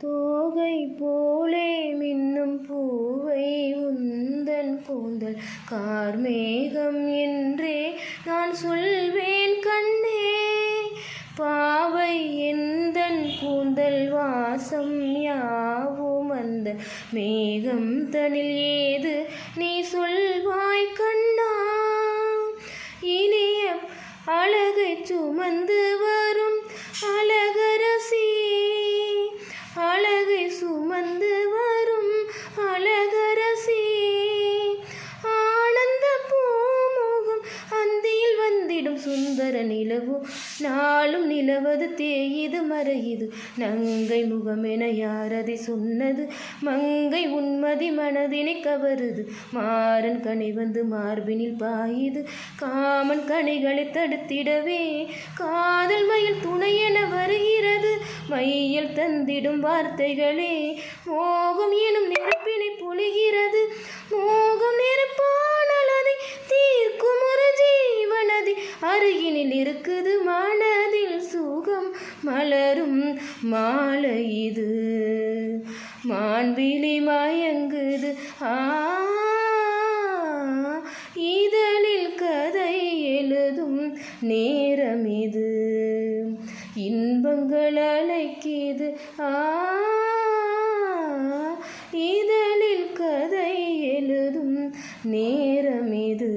தோகை போலே மின்னும் பூவை உந்தன் கூந்தல் கார்மேகம் என்றே நான் சொல்வேன் கண்ணே. பாவை எந்தன் கூந்தல் வாசம் யாவும் அந்த மேகம் தனில் ஏது நீ சொல்வாய் கண்ணா. இனிய அழகை சுமந்து வரும் அழகரசி, அழகை சுமந்து வரும் அழகரசி. ஆனந்த பூமுகம் அந்தியில் வந்திடும் சுந்தர நிலவு, நாளும் நிலவது தேயுது மறையுது. நங்கை முகமென யாரதை சொன்னது, மங்கை உன்மதி மனதினை கவருது. மாறன் கனி வந்து மார்பினில் பாயுது, காமன் கனிகளை தடுத்திடவே காதல் மயில் துணையென வருகிறது. மையில் தந்திடும் வார்த்தைகளே மோகம் எனும் நெருப்பினை பொழிகிறது. மோகம் நெருப்பானால் அதை தீர்க்கும் ஒரு ஜீவனதி அருகினில் இருக்குது. மனதில் சுகம் மலரும் மாலை இது, மான்விழி மயங்குது. இதழில் கதை எழுதும் நேரம் இது, இன்பங்கள் அழைக்கிது. இதழில் கதை எழுதும் நேரம் இது.